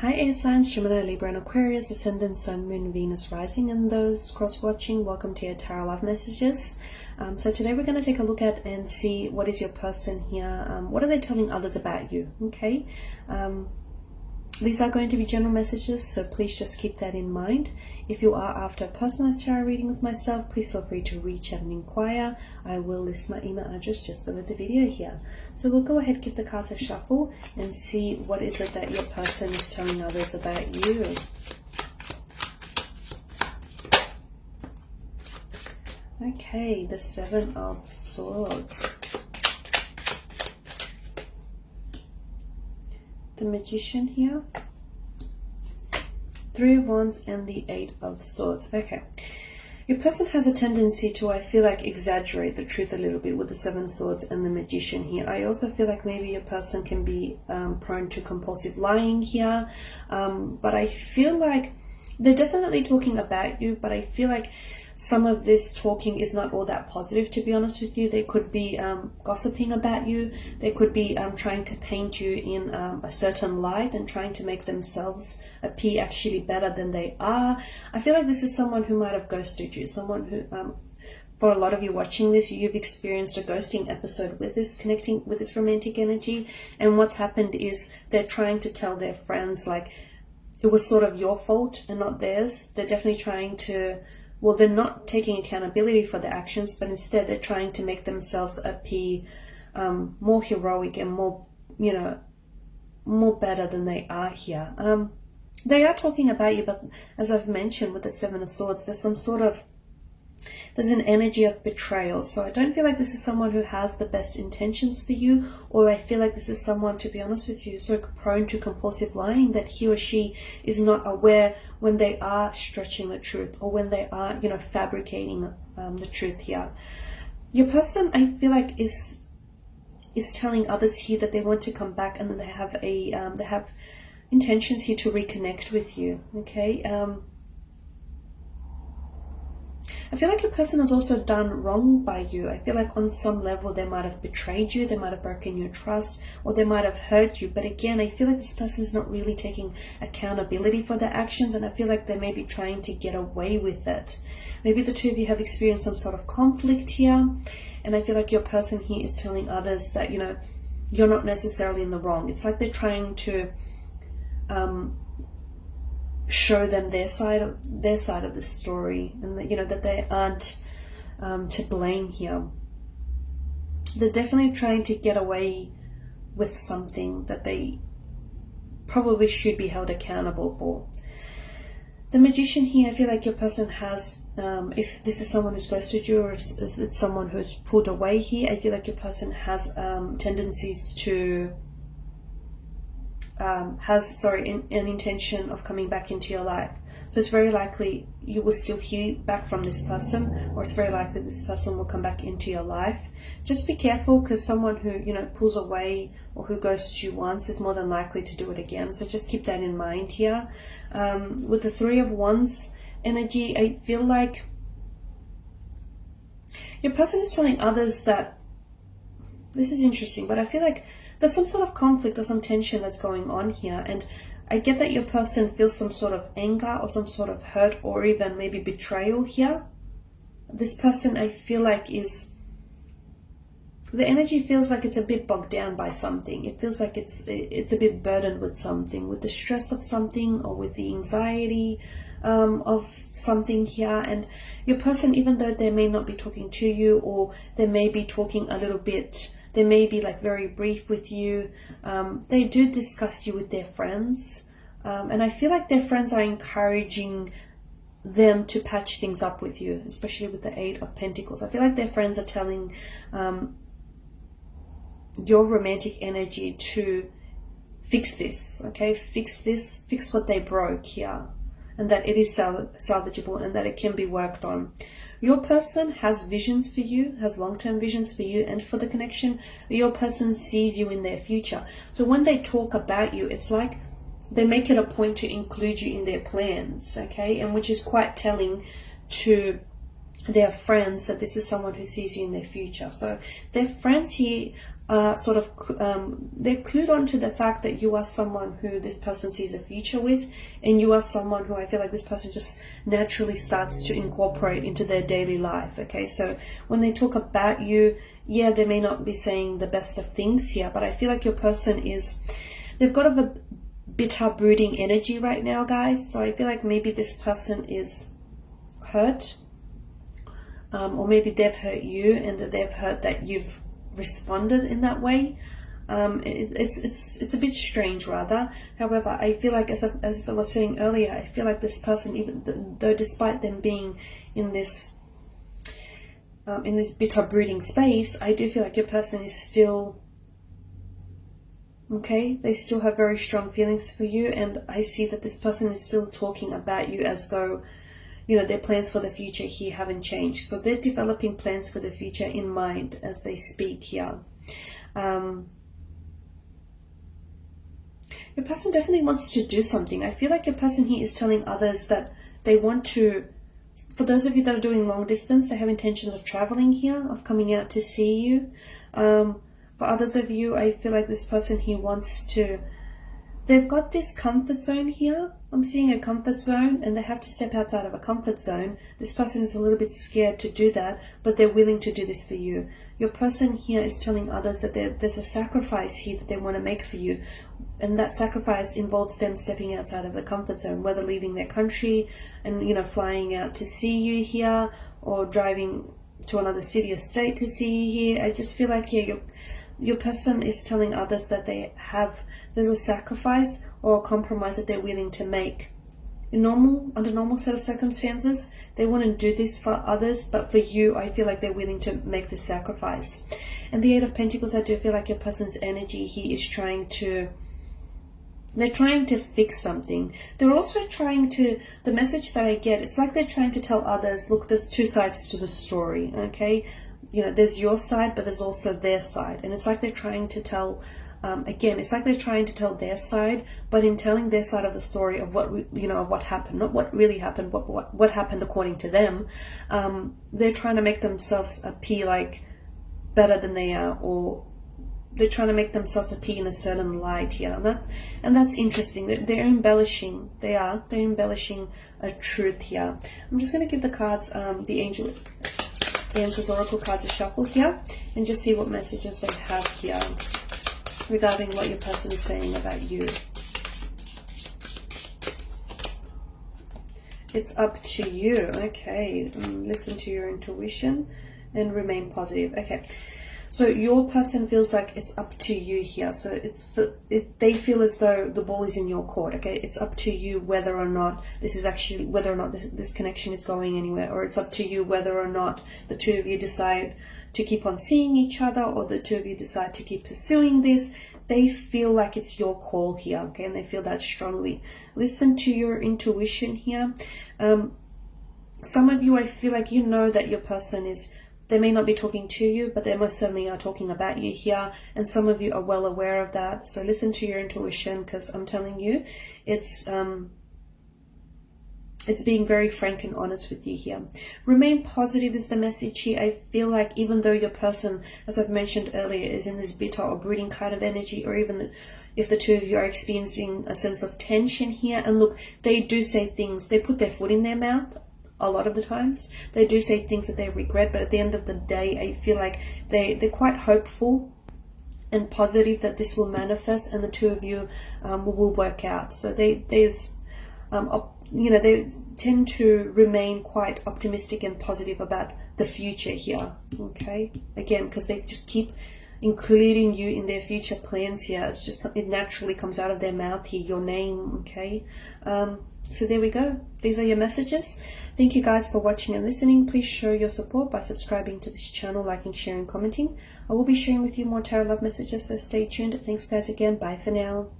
Hi air signs, Gemini, Libra and Aquarius, Ascendant, Sun, Moon, Venus, Rising, and those cross-watching, welcome to your Tarot Love Messages. So today we're going to take a look at and see what is your person here, what are they telling others about you, okay? These are going to be general messages, so please just keep that in mind. If you are after a personalized tarot reading with myself, please feel free to reach out and inquire. I will list my email address just below the video here. So we'll go ahead, give the cards a shuffle and see what is it that your person is telling others about you. Okay, the Seven of Swords. The Magician here, Three of Wands, and the Eight of Swords. Okay, your person has a tendency to, I feel like, exaggerate the truth a little bit with the Seven Swords and the Magician here. I also feel like maybe your person can be prone to compulsive lying here, but I feel like they're definitely talking about you, but I feel like some of this talking is not all that positive, to be honest with you. They could be gossiping about you. They could be trying to paint you in a certain light and trying to make themselves appear actually better than they are. I feel like this is someone who might have ghosted you. Someone who, for a lot of you watching this, you've experienced a ghosting episode with this, connecting with this romantic energy. And what's happened is they're trying to tell their friends, like, it was sort of your fault and not theirs. They're definitely trying to, well, they're not taking accountability for their actions, but instead they're trying to make themselves appear more heroic and more, you know, more better than they are here. They are talking about you, but as I've mentioned with the Seven of Swords, there's an energy of betrayal. So I don't feel like this is someone who has the best intentions for you, or I feel like this is someone, to be honest with you, so prone to compulsive lying that he or she is not aware when they are stretching the truth, or when they are, you know, fabricating the truth here. Your person, I feel like, is telling others here that they want to come back, and then they have intentions here to reconnect with you. Okay. I feel like your person has also done wrong by you. I feel like on some level they might have betrayed you, they might have broken your trust, or they might have hurt you. But again, I feel like this person is not really taking accountability for their actions, and I feel like they may be trying to get away with it. Maybe the two of you have experienced some sort of conflict here, and I feel like your person here is telling others that, you know, you're not necessarily in the wrong. It's like they're trying to show them their side of the story, and that, you know, that they aren't to blame here. They're definitely trying to get away with something that they probably should be held accountable for. The Magician here, I feel like your person has, if this is someone who's ghosted you, or if it's someone who's pulled away here, I feel like your person has tendencies to an intention of coming back into your life. So it's very likely you will still hear back from this person, or it's very likely this person will come back into your life. Just be careful, because someone who, you know, pulls away or who ghosts you once is more than likely to do it again. So just keep that in mind here. With the Three of Wands energy, I feel like your person is telling others that, this is interesting, but I feel like there's some sort of conflict or some tension that's going on here, and I get that your person feels some sort of anger or some sort of hurt, or even maybe betrayal here. This person, I feel like, the energy feels like it's a bit bogged down by something. It feels like it's a bit burdened with something, with the stress of something, or with the anxiety of something here. And your person, even though they may not be talking to you, or they may be talking a little bit, they may be like very brief with you, they do discuss you with their friends, and I feel like their friends are encouraging them to patch things up with you, especially with the Eight of Pentacles. I feel like their friends are telling your romantic energy to fix this, okay? Fix this, fix what they broke here, and that it is salvageable, and that it can be worked on. Your person has visions for you, has long-term visions for you and for the connection. Your person sees you in their future. So when they talk about you, it's like they make it a point to include you in their plans, okay? And which is quite telling to their friends that this is someone who sees you in their future. So their friends here they're clued on to the fact that you are someone who this person sees a future with, and you are someone who I feel like this person just naturally starts to incorporate into their daily life. Okay, so when they talk about you, yeah, they may not be saying the best of things here, but I feel like your person they've got a bitter, brooding energy right now, guys. So I feel like maybe this person is hurt, or maybe they've hurt you, and they've heard that you've responded in that way. It's a bit strange, rather. However, I feel like, as I was saying earlier, I feel like this person, even though despite them being in this bitter, brooding space, I do feel like your person is still okay. They still have very strong feelings for you, and I see that this person is still talking about you as though, you know, their plans for the future here haven't changed. So they're developing plans for the future in mind as they speak here. Your person definitely wants to do something. I feel like your person here is telling others that they want to, for those of you that are doing long distance, they have intentions of traveling here, of coming out to see you. For others of you, I feel like this person here wants to, they've got this comfort zone here. I'm seeing a comfort zone, and they have to step outside of a comfort zone. This person is a little bit scared to do that, but they're willing to do this for you. Your person here is telling others that there's a sacrifice here that they want to make for you. And that sacrifice involves them stepping outside of the comfort zone, whether leaving their country and, you know, flying out to see you here, or driving to another city or state to see you here. I just feel like, yeah, your person is telling others that there's a sacrifice or a compromise that they're willing to make. Under normal set of circumstances, they wouldn't do this for others, but for you, I feel like they're willing to make this sacrifice. And the Eight of Pentacles, I do feel like your person's energy here is they're trying to fix something. They're also trying to, the message that I get, it's like they're trying to tell others, look, there's two sides to the story, okay? You know, there's your side, but there's also their side. And it's like they're trying to tell, it's like they're trying to tell their side, but in telling their side of the story of what happened, not what really happened, what happened according to them, they're trying to make themselves appear like better than they are, or they're trying to make themselves appear in a certain light here. And that's interesting. They're embellishing. They're embellishing a truth here. I'm just going to give the cards, the Answers Oracle cards a shuffle here, and just see what messages they have here regarding what your person is saying about you. It's up to you. Okay, listen to your intuition and remain positive. Okay, so your person feels like it's up to you here. So they feel as though the ball is in your court. Okay, it's up to you whether or not this connection is going anywhere, or it's up to you whether or not the two of you decide to keep on seeing each other, or the two of you decide to keep pursuing this. They feel like it's your call here, okay, and they feel that strongly. Listen to your intuition here. Some of you, I feel like you know that your person is, they may not be talking to you, but they most certainly are talking about you here, and some of you are well aware of that. So listen to your intuition, because I'm telling you, it's being very frank and honest with you here. Remain positive is the message here. I feel like even though your person, as I've mentioned earlier, is in this bitter or brooding kind of energy, or even if the two of you are experiencing a sense of tension here, and look, they do say things, they put their foot in their mouth a lot of the times. They do say things that they regret, but at the end of the day, I feel like they're quite hopeful and positive that this will manifest, and the two of you will work out. So they tend to remain quite optimistic and positive about the future here, okay? Again, because they just keep including you in their future plans here. It naturally comes out of their mouth here, your name, okay? So there we go. These are your messages. Thank you guys for watching and listening. Please show your support by subscribing to this channel, liking, sharing, commenting. I will be sharing with you more tarot love messages, so stay tuned. Thanks guys again. Bye for now.